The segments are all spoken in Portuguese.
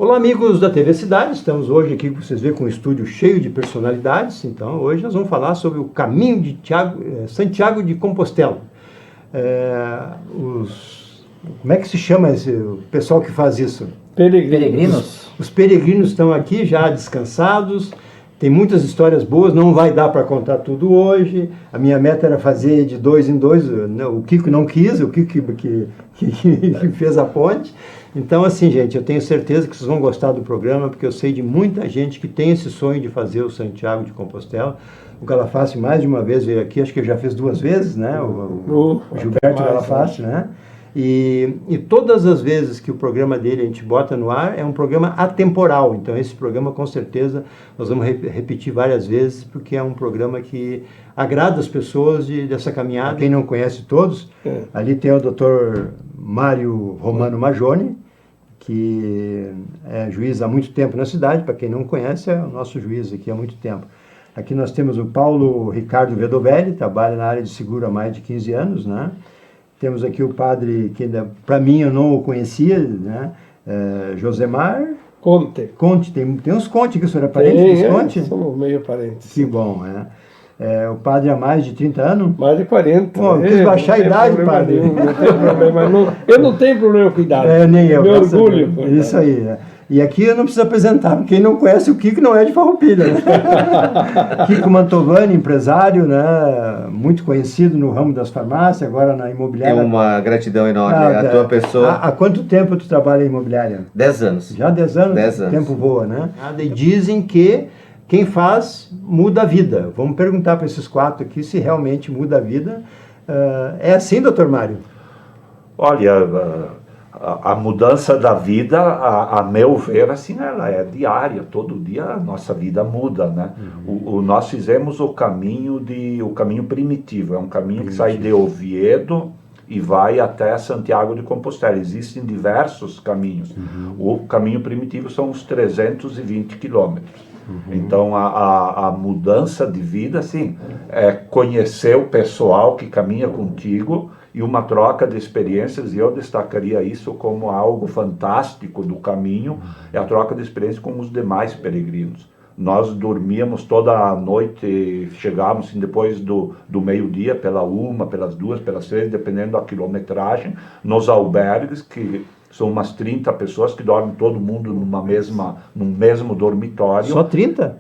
Olá, amigos da TV Cidade, estamos hoje aqui, vocês veem, com um estúdio cheio de personalidades. Então, hoje nós vamos falar sobre o caminho de Santiago de Compostela. Como é que se chama o pessoal que faz isso? Peregrinos. Os peregrinos estão aqui já descansados, tem muitas histórias boas, não vai dar para contar tudo hoje. A minha meta era fazer de 2 em 2, o Kiko não quis, o Kiko que fez a ponte. Então, assim, gente, eu tenho certeza que vocês vão gostar do programa, porque eu sei de muita gente que tem esse sonho de fazer o Santiago de Compostela. O Galafassi mais de uma vez veio aqui, acho que já fez 2 vezes, né? O Gilberto Galafassi, né? E todas as vezes que o programa dele a gente bota no ar, é um programa atemporal. Então, esse programa, com certeza, nós vamos repetir várias vezes, porque é um programa que agrada as pessoas dessa caminhada. Quem não conhece todos, ali tem o Dr. Mário Romano Majoni, que é juiz há muito tempo na cidade. Para quem não conhece, é o nosso juiz aqui há muito tempo. Aqui nós temos o Paulo Ricardo Vedovelli, trabalha na área de seguro há mais de 15 anos, né? Temos aqui o padre, que para mim eu não o conhecia, né? Josemar Conte. Tem uns Conte que o senhor é parente dos Conte? Somos meio parentes. Que bom, né? O padre há mais de 30 anos? Mais de 40. Pô, quis baixar a idade, padre. Não tem problema. Eu não tenho problema com idade. Nem eu. Meu orgulho. Isso aí, E aqui eu não preciso apresentar, porque quem não conhece o Kiko não é de Farroupilha. Né? Kiko Mantovani, empresário, né? Muito conhecido no ramo das farmácias, agora na imobiliária. É uma gratidão enorme a tua pessoa. Há quanto tempo tu trabalha em imobiliária? 10 anos. Já 10 anos? 10 anos. O tempo voa, né? E dizem que quem faz muda a vida. Vamos perguntar para esses 4 aqui se realmente muda a vida. É assim, doutor Mário? Olha, a mudança da vida, a meu ver, assim, ela é diária. Todo dia a nossa vida muda, né? Nós fizemos o caminho primitivo. É um caminho que sai de Oviedo e vai até Santiago de Compostela. Existem diversos caminhos. O caminho primitivo são os 320 quilômetros. Então, a mudança de vida, assim, é conhecer o pessoal que caminha contigo e uma troca de experiências, e eu destacaria isso como algo fantástico do caminho, é a troca de experiências com os demais peregrinos. Nós dormíamos toda a noite, chegávamos assim, depois do meio-dia, pela 1, pelas 2, pelas 3, dependendo da quilometragem, nos albergues, que são umas 30 pessoas que dormem todo mundo num mesmo dormitório. Só 30?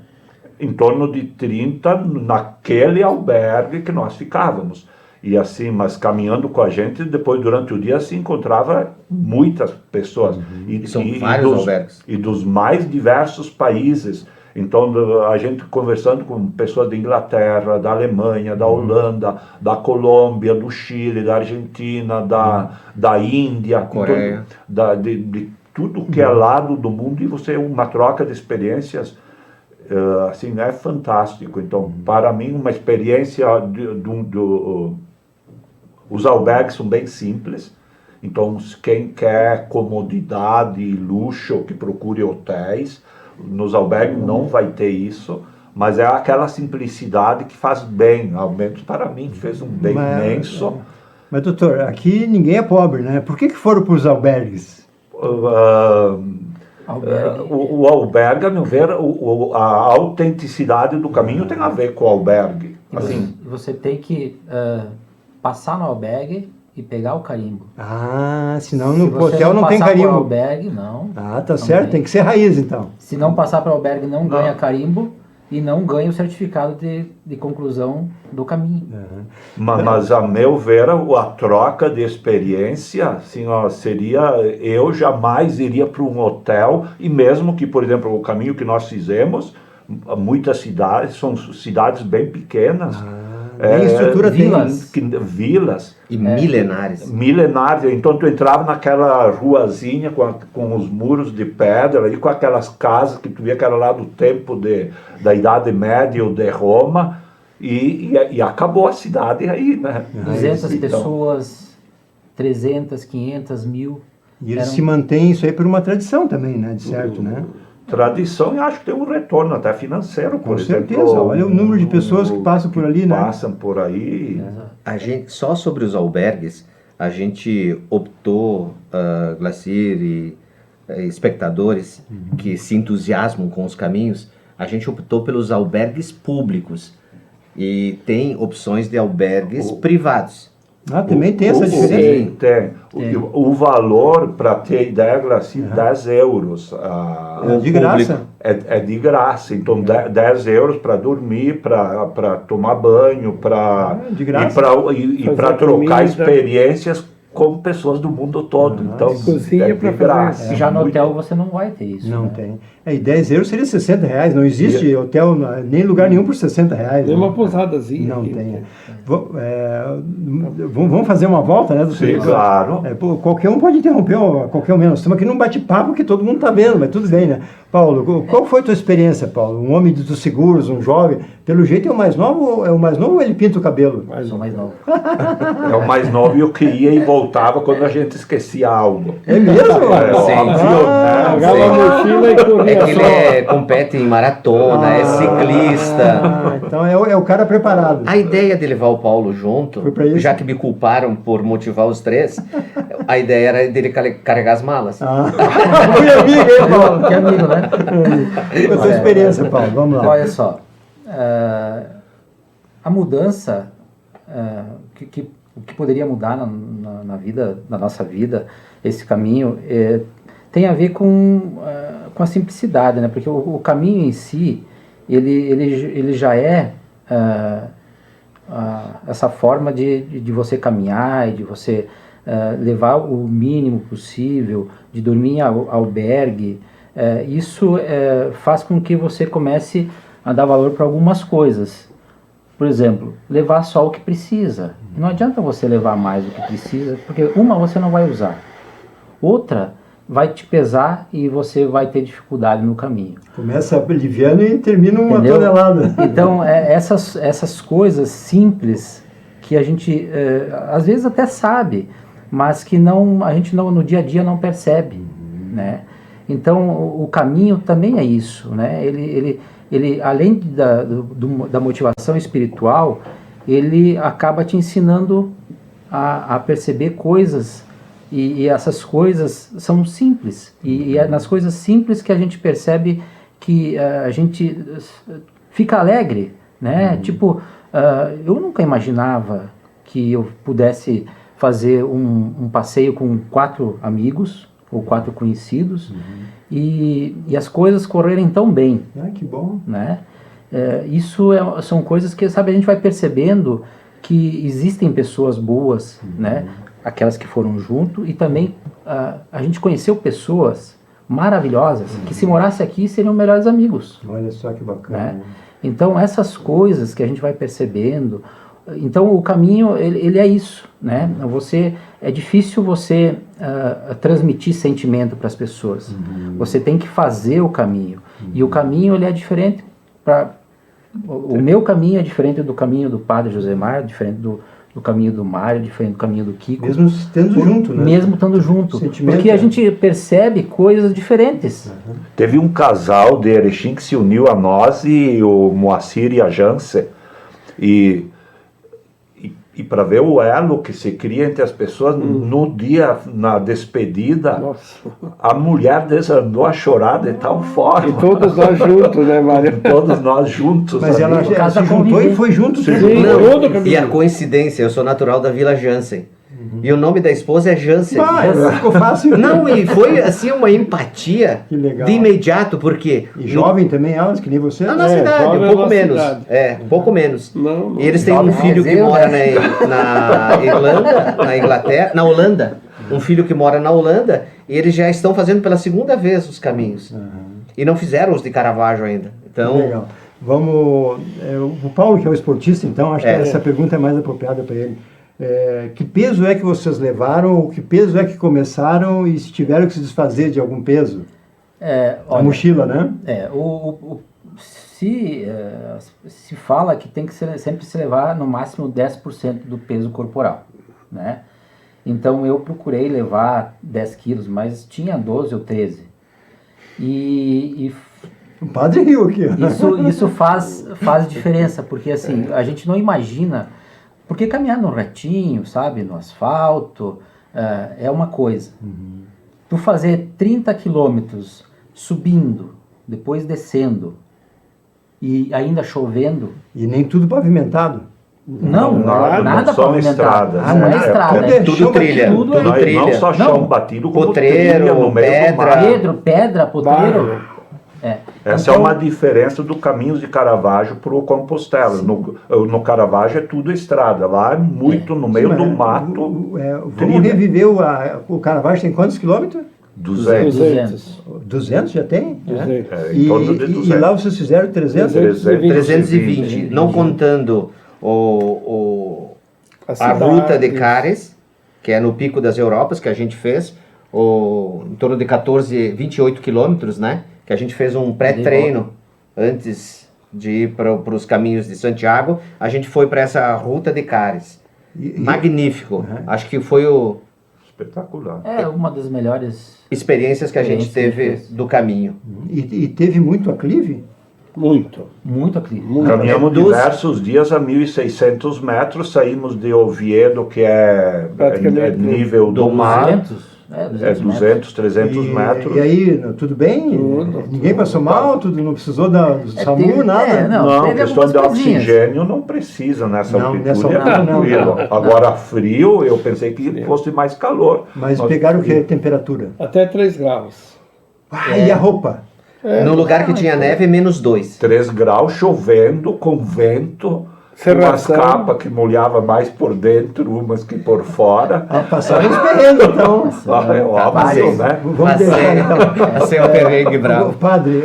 Em torno de 30 naquele albergue que nós ficávamos. E assim, mas caminhando com a gente, depois durante o dia se encontrava muitas pessoas. E são vários albergues. E dos mais diversos países. Então, a gente conversando com pessoas da Inglaterra, da Alemanha, da Holanda, da Colômbia, do Chile, da Argentina, da Índia, Coreia. De tudo que é lado do mundo, e você uma troca de experiências, assim, é fantástico. Então, para mim, uma experiência os albergues são bem simples. Então, quem quer comodidade e luxo, que procure hotéis. Nos albergues não vai ter isso, mas é aquela simplicidade que faz bem, ao menos para mim, fez um bem imenso. Mas, doutor, aqui ninguém é pobre, né? Por que foram para os albergues? O albergue, a meu ver, a autenticidade do caminho tem a ver com o albergue. Assim, você tem que passar no albergue e pegar o carimbo. Senão no hotel não tem carimbo. Se passar para o albergue, não. Tá certo, tem que ser raiz, então. Se não passar para o albergue, não ganha carimbo e não ganha o certificado de conclusão do caminho. Mas, a meu ver, a troca de experiência, assim, seria... Eu jamais iria para um hotel, e mesmo que, por exemplo, o caminho que nós fizemos, muitas cidades, são cidades bem pequenas, nem estrutura vilas. E milenares. Milenares. Então tu entrava naquela ruazinha com os muros de pedra e com aquelas casas que tu via que era lá do tempo da Idade Média ou de Roma, e acabou a cidade aí, né? 200 pessoas, 300, 500, 1000. E eles se mantêm isso aí por uma tradição também, né? De certo, né? Tradição, e acho que tem um retorno até financeiro, por exemplo. Com certeza, olha o número de pessoas que passam por ali, né? Passam por aí. A gente, só sobre os albergues, a gente optou, Glacier e espectadores que se entusiasmam com os caminhos, a gente optou pelos albergues públicos. E tem opções de albergues privados. Também tem essa diferença? Sim. Tem. O valor, para ter ideia, Glaci, 10 euros. É de graça? É de graça. Então, 10 euros para dormir, para tomar banho, de graça. e para trocar experiências com pessoas do mundo todo. Então, cozinha de graça. Já no hotel você não vai ter isso. Não né? tem. E 10 euros seria 60 reais. Não existe hotel, nem lugar nenhum por 60 reais. Tem né? uma pousadazinha. Não aqui. tem. Vamos fazer uma volta, né? Sim, claro. Qualquer um pode interromper a qualquer momento. Nós estamos aqui num bate-papo que todo mundo está vendo, mas tudo bem, né? Paulo, qual foi a tua experiência, Paulo? Um homem dos seguros, um jovem. Pelo jeito é o mais novo ou ele pinta o cabelo? Eu sou mais novo. É o mais novo e eu queria e voltava quando a gente esquecia algo. É mesmo? Pegava a mochila e corria É que ele compete em maratona, é ciclista. Então é o cara preparado. A ideia de levar o Paulo junto, Foi pra isso? já que me culparam por motivar os três, a ideia era dele carregar as malas. Fui amigo, hein, Paulo? Que amigo, né? Qual a tua experiência, Paulo? Vamos lá. Olha só, a mudança, o que poderia mudar na vida, na nossa vida, esse caminho, tem a ver com a simplicidade, né? Porque o caminho em si, ele já é essa forma de você caminhar e de você levar o mínimo possível, de dormir em albergue. Isso faz com que você comece a dar valor para algumas coisas. Por exemplo, levar só o que precisa. Não adianta você levar mais do que precisa, porque uma você não vai usar. Outra vai te pesar e você vai ter dificuldade no caminho. Começa liviano e termina uma Entendeu? tonelada. Então, essas coisas simples que a gente às vezes até sabe, mas que a gente no dia a dia não percebe, né? Então, o caminho também é isso, né? Ele além da motivação espiritual, ele acaba te ensinando a perceber coisas, e essas coisas são simples. E é nas coisas simples que a gente percebe que a gente fica alegre, né? Tipo, eu nunca imaginava que eu pudesse fazer um passeio com 4 amigos ou 4 conhecidos, e as coisas correrem tão bem. Que bom. Né? Isso são coisas que, sabe, a gente vai percebendo que existem pessoas boas, né? Aquelas que foram junto, e também a gente conheceu pessoas maravilhosas que, se morasse aqui, seriam melhores amigos. Olha só que bacana. Né? Então, essas coisas que a gente vai percebendo. Então, o caminho, ele é isso, né? É difícil você transmitir sentimento para as pessoas. Você tem que fazer o caminho. E o caminho, ele é diferente. O meu caminho é diferente do caminho do Padre Josemar, diferente do caminho do Mário, diferente do caminho do Kiko. Mesmo estando junto, né? Mesmo estando junto. Sentimento, Porque a gente percebe coisas diferentes. Teve um casal de Erechim que se uniu a nós, e o Moacir e a Jance, e para ver o elo que se cria entre as pessoas, no dia, na despedida, Nossa. a mulher desandou a chorar de tal forma. E todos nós juntos, né, Mário? Todos nós juntos. Mas ali. ela casa se juntou conviver. e foi junto. Sim. Não, Todo e a coincidência, eu sou natural da Vila Jansen. E o nome da esposa é Jansen. Ficou fácil. Não, e foi assim uma empatia Que legal. de imediato, porque E jovem também elas, que nem você? na nossa idade, jovem um na pouco nossa menos. idade. Um pouco menos. Não. E eles têm um Jovem filho que mais eu, mora né? na Irlanda, na Inglaterra, na Holanda. Um filho que mora na Holanda, e eles já estão fazendo pela segunda vez os caminhos. E não fizeram os de Caravaggio ainda. Então, Legal. Vamos. O Paulo, que é o esportista, então, acho que essa pergunta é mais apropriada para ele. Que peso é que vocês levaram? Que peso é que começaram e se tiveram que se desfazer de algum peso? A Olha, mochila, né? se fala que tem que sempre se levar no máximo 10% do peso corporal, né? Então eu procurei levar 10 quilos, mas tinha 12 ou 13. O padre riu aqui. Ó. Isso faz diferença, porque assim, a gente não imagina, porque caminhar no retinho, sabe, no asfalto, é uma coisa. tu fazer 30 quilômetros subindo, depois descendo e ainda chovendo, E nem tudo pavimentado. não, Nada, nada não são pavimentado. estradas. Não é É, estrada, tudo é é Tudo chão trilha. batido. tudo é- Tudo trilha. Não só chão Não. batido, como Potreiro, trilha no meio pedra. do mar. pedra, potreiro. É. Essa Então, é uma diferença do Caminhos de Caravaggio para o Compostela. No Caravaggio é tudo estrada, lá é muito no meio Sim, do mas mato. vamos trilha. reviver o Caravaggio tem quantos quilômetros? 200. 200. 200 já tem? 200. É, E, em torno de 200. e lá vocês fizeram 300? 320, não contando a cidade. ruta de Cares, que é no Pico das Europas, que a gente fez, em torno de 28 quilômetros, né? Que a gente fez um pré-treino antes de ir para os caminhos de Santiago. A gente foi para essa ruta de Cares. Magnífico. Acho que foi Espetacular. é uma das melhores. experiências que a gente Experiência, teve do caminho. E teve muito aclive? Muito. Muito aclive. Caminhamos É, dos- diversos dias a 1.600 metros, saímos de Oviedo, que é Praticamente nível do mar, 200? É, 200 é 200, 300 metros. E aí, tudo bem? Tudo. Ninguém passou mal? Tudo, não precisou do SAMU, teve- nada? não. Não, teve questão algumas de coisinhas. oxigênio não precisa nessa Não, altitude, nessa é altura não, tranquilo. não. Agora frio, eu pensei que fosse mais calor. Mas Nós- pegaram o que? Temperatura? Até 3 graus. Ah, e a roupa? No lugar que tinha neve, -2. 3 graus, chovendo, com vento, umas Serração. capas que molhava mais por dentro, umas que por fora. Ah, passaram os perrengues, então. Ah, é óbvio, né? Vamos deixar, então. Esse é o perrengue O bravo. padre,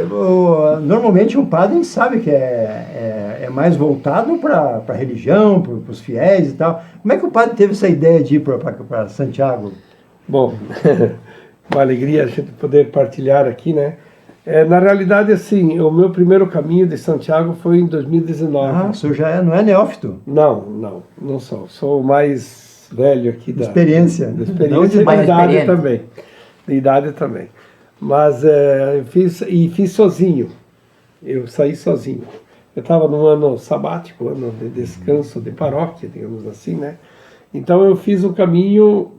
normalmente um padre a gente sabe que é mais voltado para a religião, para os fiéis e tal. Como é que o padre teve essa ideia de ir para Santiago? Bom, uma alegria a gente poder partilhar aqui, né? Na realidade, assim, o meu primeiro caminho de Santiago foi em 2019. Ah, o senhor já não é neófito. Não sou. Sou o mais velho aqui da Experiência. Da experiência e da mais idade experiente. também. Da idade também. Mas eu fiz sozinho. Eu saí sozinho. Eu estava num ano sabático, ano de descanso de paróquia, digamos assim, né? Então eu fiz um caminho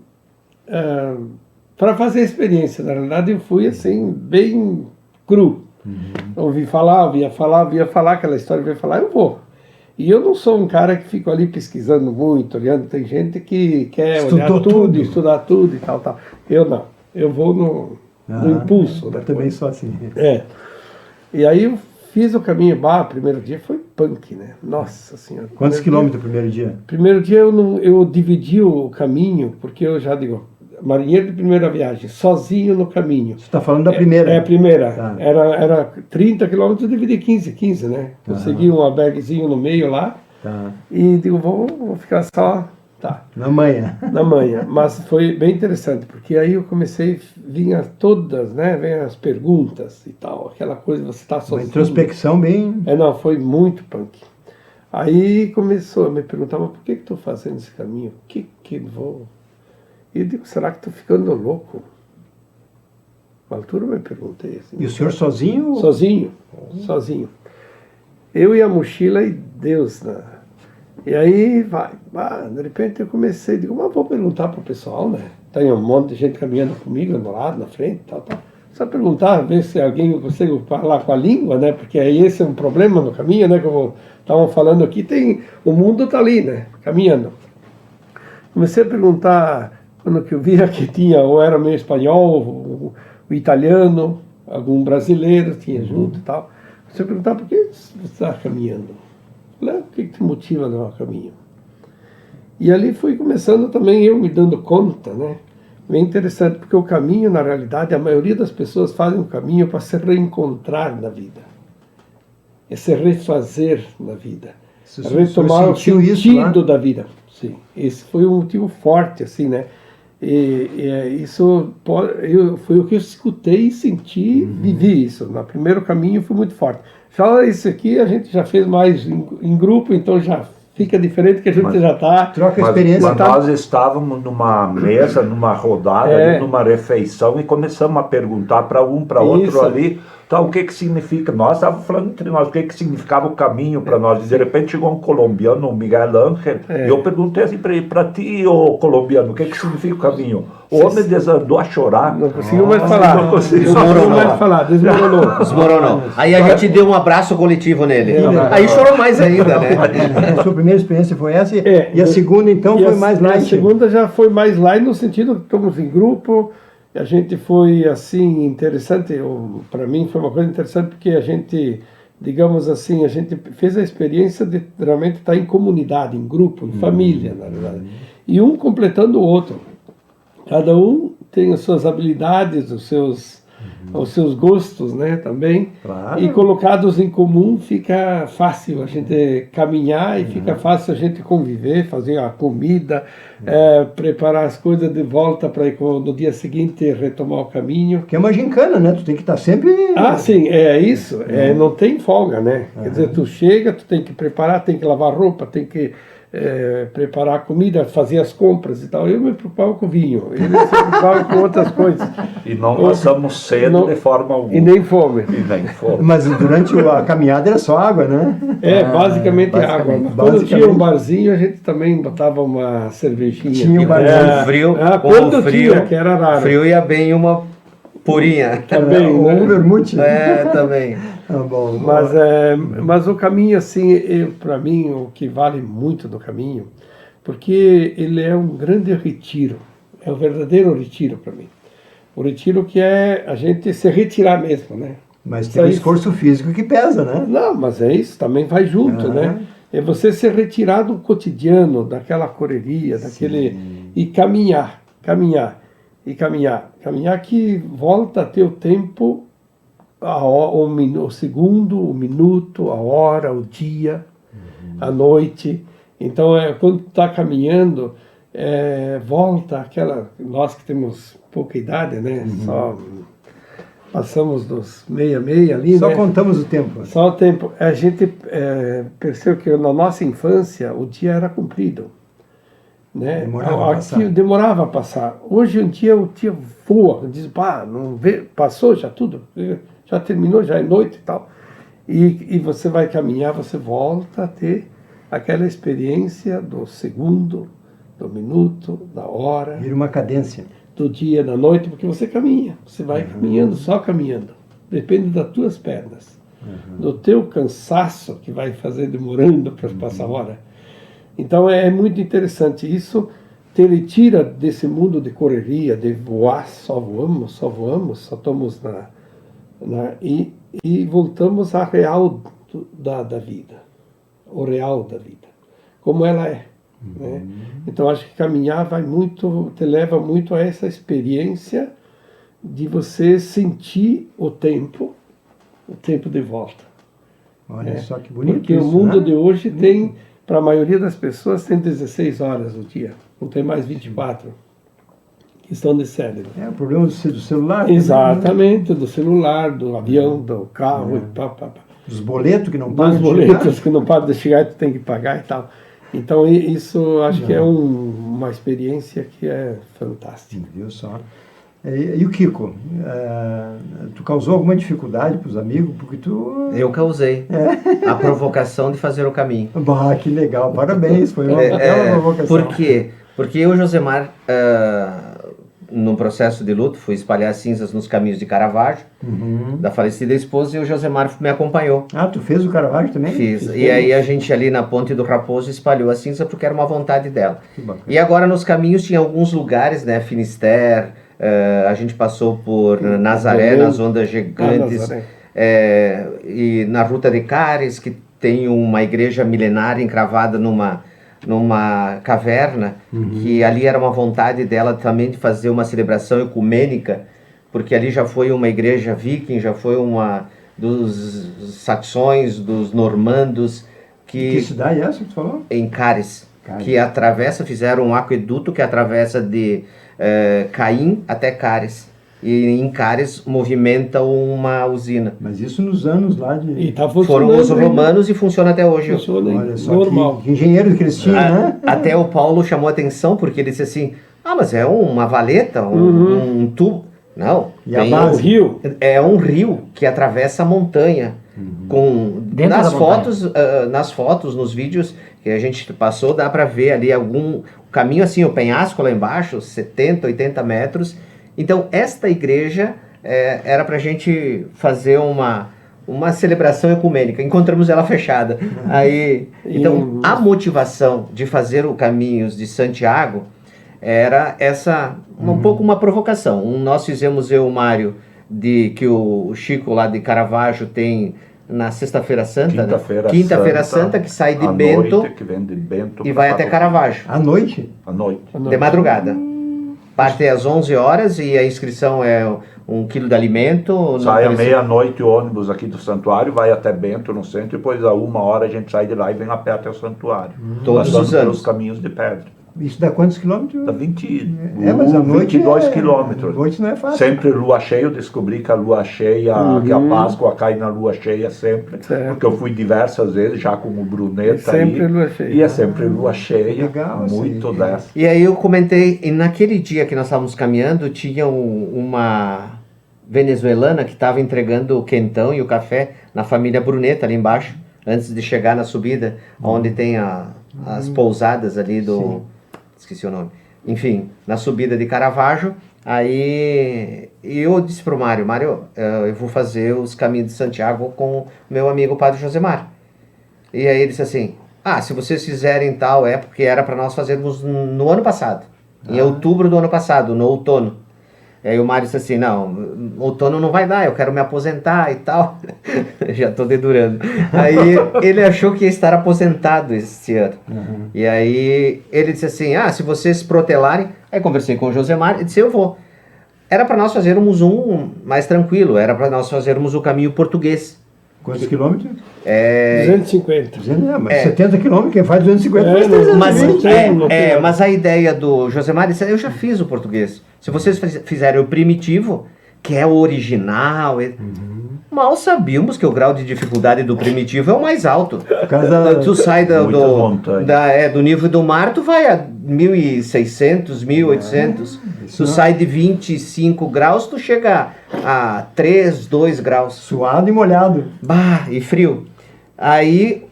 para fazer a experiência. Na realidade eu fui assim, bem cru. Ouvi falar, via falar, aquela história, via falar, eu vou. E eu não sou um cara que fico ali pesquisando muito, olhando. Tem gente que quer olhar tudo, estudar tudo e tal, tal. Eu não. Eu vou no impulso. Eu Né? também sou assim. E aí eu fiz o caminho. Primeiro dia foi punk, né? Nossa Senhora. Quantos Primeiro quilômetros o primeiro dia? Primeiro dia eu dividi o caminho, porque eu já digo, marinheiro de primeira viagem, sozinho no caminho. Você está falando da primeira? É a primeira. Tá. Era 30 quilômetros, eu dividi 15, né? Consegui um alberguezinho no meio lá Tá. e digo, vou ficar só, Na manhã. na manhã. Mas foi bem interessante, porque aí eu comecei, vinha todas, né? Vem as perguntas e tal, aquela coisa, você está Uma sozinho. introspecção bem... Não, foi muito punk. Aí começou a me perguntar, mas por que estou fazendo esse caminho? Que vou... E eu digo, será que estou ficando louco? Uma altura eu me perguntei assim. E o senhor sozinho? Sozinho. Eu e a mochila e Deus, né? E aí de repente eu comecei, digo, mas vou perguntar pro pessoal, né? Tem um monte de gente caminhando comigo, do lado, na frente, tal. Só perguntar, ver se alguém consegue falar com a língua, né? Porque aí esse é um problema no caminho, né? Como estavam falando aqui, o mundo tá ali, né? Caminhando. Comecei a perguntar, quando que eu via que tinha, ou era meio espanhol, o italiano, algum brasileiro tinha junto e tal. Comecei a perguntar, por que você está caminhando? Falei, o que te motiva a dar um caminho? E ali fui começando também eu me dando conta, né? Bem interessante, porque o caminho, na realidade, a maioria das pessoas fazem um caminho para se reencontrar na vida. É se refazer na vida. Você Retomar o sentiu isso sentido lá? da vida. Sim, esse foi um motivo forte, assim, né? Isso foi o que eu escutei e senti, vivi isso. No primeiro caminho foi muito forte. Já esse aqui a gente já fez mais em grupo, então já fica diferente, que a gente já está... Troca Mas experiência. nós estávamos numa mesa, numa rodada, ali, numa refeição, e começamos a perguntar para um, para outro Isso. ali, Então, o que que significa? Nós estávamos falando entre nós, o que que significava o caminho para nós. E de repente chegou um colombiano, o Miguel Ángel, e eu perguntei assim para ele, para ti, ô colombiano, o que que significa o caminho? O homem desandou a chorar. Não conseguiu mais falar. Não conseguiu mais falar, desmoronou. Desmoronou. Aí a gente deu um abraço coletivo nele. Aí chorou mais ainda, né? A sua primeira experiência foi essa, É, e a segunda, então, foi mais light. A segunda já foi mais light no sentido que estamos em grupo. A gente foi assim interessante, para mim foi uma coisa interessante porque a gente, digamos assim, a gente fez a experiência de realmente estar em comunidade, em grupo, em família, na verdade. E um completando o outro. Cada um tem as suas habilidades, os seus gostos, né, também. Claro. E colocados em comum fica fácil a gente caminhar e fica fácil a gente conviver, fazer a comida, preparar as coisas de volta para no dia seguinte retomar o caminho. Que é uma gincana, né? Tu tem que estar sempre... Ah, sim, é isso. Não tem folga, né? Quer dizer, tu chega, tu tem que preparar, tem que lavar roupa, tem que preparar a comida, fazer as compras e tal. Eu me preocupava com vinho, ele se preocupava com outras coisas. E não passamos cedo de forma alguma. E nem fome. E nem fome. Mas durante a caminhada era só água, né? Basicamente água. Mas quando tinha um barzinho, a gente também botava uma cervejinha. Tinha um Com barzinho. o frio, quando frio, tinha, que era raro. frio ia bem uma purinha. Também, O né? vermute. Também. Tá bom. Mas o caminho, assim, para mim, o que vale muito do caminho, porque ele é um grande retiro, é um verdadeiro retiro para mim. O retiro que é a gente se retirar mesmo, né? Mas tem um esforço físico que pesa, né? Não, mas é isso, também vai junto, né? É você se retirar do cotidiano, daquela correria, daquele... E caminhar que volta a ter o tempo, o segundo, o minuto, a hora, o dia, a noite. Então, quando está caminhando, volta aquela... Nós que temos pouca idade, né? Só passamos dos meia ali, Só né? contamos o tempo. Só o tempo. A gente percebeu que na nossa infância o dia era comprido. Né? Demorava a passar. Hoje em dia o dia voa, diz, não vê, passou já tudo, já terminou, já é noite e tal. E você vai caminhar, você volta a ter aquela experiência do segundo, do minuto, da hora. Vira uma cadência. Do dia, da noite, porque você caminha, você vai caminhando, só caminhando. Depende das tuas pernas, do teu cansaço que vai fazer demorando para passar a hora. Então é muito interessante. Isso te retira desse mundo de correria, de voar, só voamos, só estamos e voltamos à real da vida, o real da vida, como ela é. Né? Então acho que caminhar te leva muito a essa experiência de você sentir o tempo de volta. Olha só que bonito. Porque isso, o mundo né? de hoje tem, para a maioria das pessoas, tem 16 horas no dia, não tem mais 24. Questão de cérebro. É o problema do celular. Exatamente, do celular, do avião, do carro e pá. Dos boletos que não param. Dos boletos que não param de chegar e tu tem que pagar e tal. Então isso acho que é uma experiência que é fantástica. Viu só? E o Kiko, tu causou alguma dificuldade para os amigos? Porque tu... Eu causei a provocação de fazer o caminho. Bah, que legal, parabéns, foi uma bela provocação. Por quê? Porque eu, Josemar, no processo de luto, fui espalhar cinzas nos caminhos de Caravaggio, da falecida esposa, e o Josemar me acompanhou. Ah, tu fez o Caravaggio também? Fiz. E aí a gente ali na Ponte do Raposo espalhou a cinza porque era uma vontade dela. Que bacana. E agora nos caminhos tinha alguns lugares, né, Finisterre, a gente passou por Nazaré, nas ondas gigantes, e na Ruta de Cares, que tem uma igreja milenária encravada numa caverna, que ali era uma vontade dela também de fazer uma celebração ecumênica, porque ali já foi uma igreja viking, já foi uma dos saxões, dos normandos. Que cidade é essa que tu falou? Em Cares, que fizeram um aqueduto que atravessa de Caim até Cares. E em Cares movimenta uma usina. Mas isso nos anos lá de... E tá Foram os romanos e funciona até hoje. Funciona Olha só, normal. que engenheiro que eles tinham, né? Até o Paulo chamou a atenção porque ele disse assim, mas é uma valeta, um tubo. Não, E a tem base? O rio? é um rio que atravessa a montanha. Dentro Nas da montanha. fotos, nas fotos, nos vídeos que a gente passou, dá para ver ali algum caminho assim, o penhasco lá embaixo, 70, 80 metros. Então, esta igreja era para a gente fazer uma celebração ecumênica. Encontramos ela fechada. Aí, então, a motivação de fazer o Caminhos de Santiago era essa, um pouco uma provocação. Nós fizemos, eu e o Mário, que o Chico lá de Caravaggio tem na Sexta-feira Santa, Quinta-feira Santa, que sai de à Bento noite, que vem de Bento e pra vai até Pato Caravaggio, À noite? à noite. de madrugada. Parte às 11 horas e a inscrição é 1 quilo de alimento. não Sai à precisa- meia-noite o ônibus aqui do santuário, vai até Bento no centro, e depois a 1 hora a gente sai de lá e vem a pé até o santuário. Todos Passando os anos. pelos caminhos de pedra. Isso dá quantos quilômetros? Dá 20, Mas a noite 22 é- quilômetros. A noite não é fácil. Sempre lua cheia, eu descobri que a lua cheia, que a Páscoa cai na lua cheia sempre, Certo. porque eu fui diversas vezes já com o Bruneta É sempre aí, lua cheia. e é sempre lua cheia, legal, muito assim. dessa. E aí eu comentei, e naquele dia que nós estávamos caminhando, tinha uma venezuelana que estava entregando o quentão e o café na família Bruneta ali embaixo, antes de chegar na subida, onde tem as pousadas ali do... Esqueci o nome. Enfim, na subida de Caravaggio. Aí eu disse pro Mário, eu vou fazer os Caminhos de Santiago com meu amigo Padre Josemar. E aí ele disse assim, se vocês fizerem tal, porque era para nós fazermos no ano passado, em outubro do ano passado, no outono. E aí o Mário disse assim, não, outono não vai dar, eu quero me aposentar e tal. Já tô dedurando. Aí ele achou que ia estar aposentado esse ano. E aí ele disse assim, se vocês protelarem, aí conversei com o Josemar e disse, eu vou. Era para nós fazermos um mais tranquilo, era para nós fazermos o caminho português. Quantos quilômetros? 250. 200, mas 70 quilômetros, quem faz 250 faz Mas, 320. não tem. mas a ideia do Josemar disse, eu já fiz o português. Se vocês fizerem o primitivo, que é o original, mal sabíamos que o grau de dificuldade do primitivo é o mais alto. Tu sai Muitas montanhas. do nível do mar, tu vai a 1.600, 1.800. Tu sai de 25 graus, tu chega a 3, 2 graus. Suado e molhado. Bah, e frio. Aí,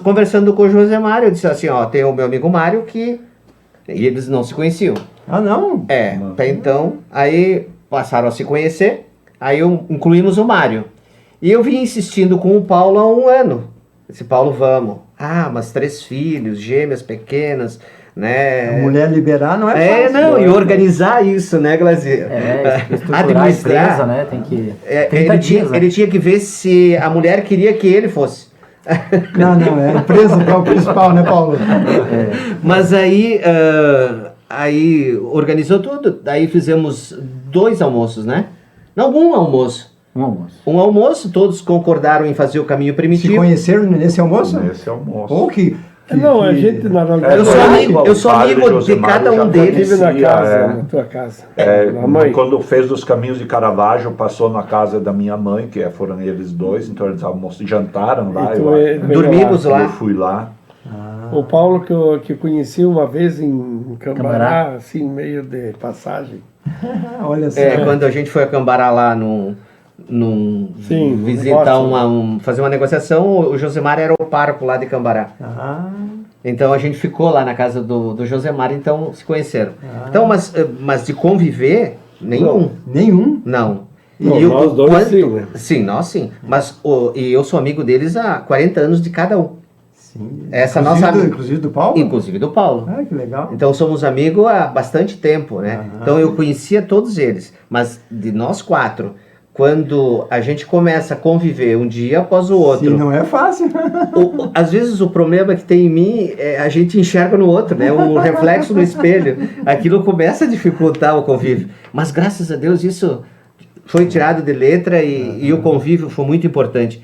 conversando com o Josemar, eu disse assim, tem o meu amigo Mário que... E eles não se conheciam. Ah, não? Até então, aí passaram a se conhecer, aí incluímos o Mário. E eu vim insistindo com o Paulo há 1 ano. Disse, Paulo, vamos. Mas 3 filhos, gêmeas pequenas, né? A mulher liberar não é fácil. E organizar isso, né, Glazier? Estruturar a empresa, né? Tem que... 30 dias, né? Ele tinha que ver se a mulher queria que ele fosse. Não, é a empresa que é o principal, né, Paulo? Mas aí organizou tudo. Daí fizemos 2 almoços, né? Não, 1 almoço. Um almoço. 1 almoço, todos concordaram em fazer o caminho Se primitivo. conheceram nesse almoço? Nesse almoço. Ou que Não, a gente na realidade... Eu sou amigo de Josemar cada já um Eu deles. estive na conhecia, casa, na tua casa. A mãe. Quando fez os Caminhos de Caravaggio, passou na casa da minha mãe, que foram eles 2, então eles jantaram lá. E tu Eu Dormimos lá. eu fui lá. O Paulo que eu conheci uma vez em Cambará. Cambará, assim, meio de passagem. olha só. Quando a gente foi a Cambará lá Sim, visitar negócio. fazer uma negociação, o Josemar era o pároco lá de Cambará. Então a gente ficou lá na casa do Josemar, então se conheceram. Então, mas de conviver, nenhum. Nenhum. Não. Não, E nós dois sim, né? Sim, nós sim. Mas e eu sou amigo deles há 40 anos de cada um. Sim. Essa Inclusive nossa... Inclusive do Paulo? Inclusive do Paulo. Ah, que legal. Então somos amigos há bastante tempo, né? Então eu conhecia todos eles, mas de nós 4, quando a gente começa a conviver um dia após o outro, Sim, não é fácil. às vezes o problema que tem em mim a gente enxerga no outro, né? Um reflexo no espelho. Aquilo começa a dificultar o convívio. Mas graças a Deus isso foi tirado de letra e o convívio foi muito importante.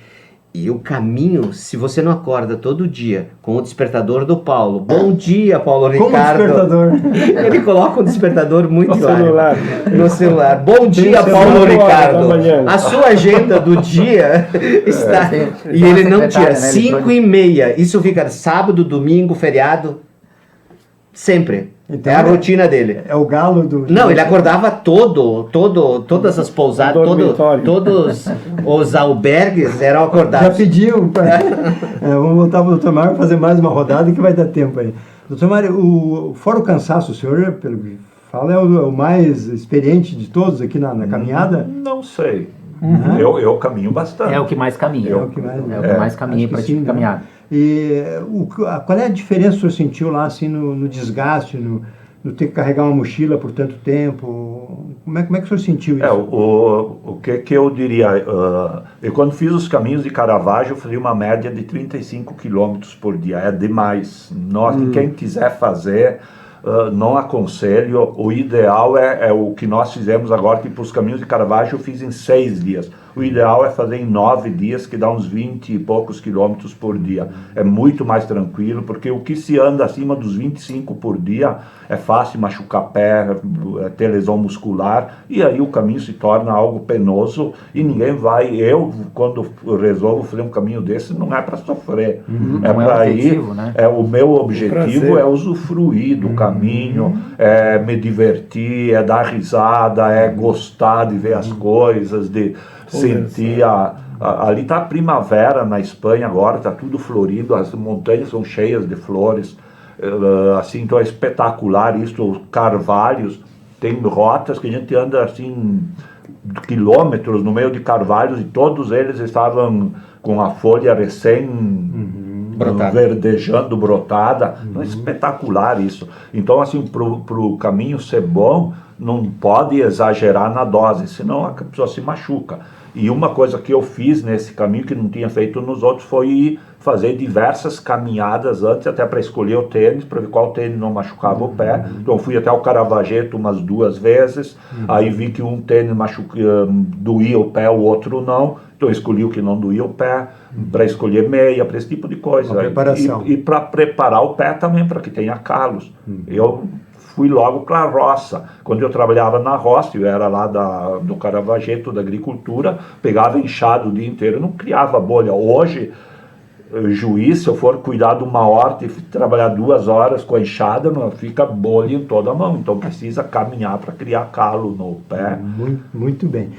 E o caminho, se você não acorda todo dia com o despertador do Paulo, bom dia, Paulo Como Ricardo. despertador. Ele coloca um despertador muito No hilário. celular. No celular. Bom dia, Tem Paulo 9 horas Ricardo. da manhã. A sua agenda do dia está. E ele não tira. Secretária, né, 5h30. Isso fica sábado, domingo, feriado. Sempre. Então, é a rotina dele. É o galo do... Não, ele acordava todas as pousadas, Dormitório. todos os albergues eram Já acordados. pediu. Vamos voltar para o Dr. Mário fazer mais uma rodada que vai dar tempo aí. Dr. Mário, fora o cansaço, o senhor, pelo que fala, é o mais experiente de todos aqui na caminhada? Não sei. Uhum. Eu caminho bastante. É o que mais caminha. É o que mais, É o que mais caminha acho para que ti sim, né? caminhada. E qual é a diferença que o senhor sentiu lá, assim, no desgaste, no ter que carregar uma mochila por tanto tempo? Como é que o senhor sentiu isso? O que eu diria? Eu quando fiz os caminhos de Caravaggio, eu fazia uma média de 35 quilômetros por dia. É demais. Quem quiser fazer, não aconselho. O ideal é o que nós fizemos agora, que para os caminhos de Caravaggio eu fiz em 6 dias. O ideal é fazer em 9 dias, que dá uns 20 e poucos quilômetros por dia. É muito mais tranquilo, porque o que se anda acima dos 25 por dia é fácil machucar pé, ter lesão muscular, e aí o caminho se torna algo penoso e ninguém vai. Eu, quando resolvo fazer um caminho desse, não é para sofrer. É Não é para ir. objetivo, né? O meu objetivo prazer. é usufruir do caminho, é me divertir, é dar risada, é gostar de ver as coisas, de sentir ali está a primavera na Espanha agora, está tudo florido, as montanhas são cheias de flores, assim, então é espetacular isso. Os carvalhos, tem rotas que a gente anda assim quilômetros no meio de carvalhos e todos eles estavam com a folha Brotada. verdejando, brotada. Então, é espetacular isso. Então, assim, pro caminho ser bom, não pode exagerar na dose, senão a pessoa se machuca. E uma coisa que eu fiz nesse caminho que não tinha feito nos outros foi fazer diversas caminhadas antes, até para escolher o tênis, para ver qual tênis não machucava o pé. Então fui até o Caravaggio umas 2 vezes, aí vi que um tênis doía o pé, o outro não. Então eu escolhi o que não doía o pé, para escolher meia, para esse tipo de coisa. Uma preparação. E para preparar o pé também, para que tenha calos. Eu fui logo para a roça. Quando eu trabalhava na roça, eu era lá do Caravaggio, da agricultura, pegava enxada o dia inteiro, não criava bolha. Hoje, juiz, se eu for cuidar de uma horta e trabalhar 2 horas com a enxada, não fica bolha em toda a mão. Então precisa caminhar para criar calo no pé. Muito bem.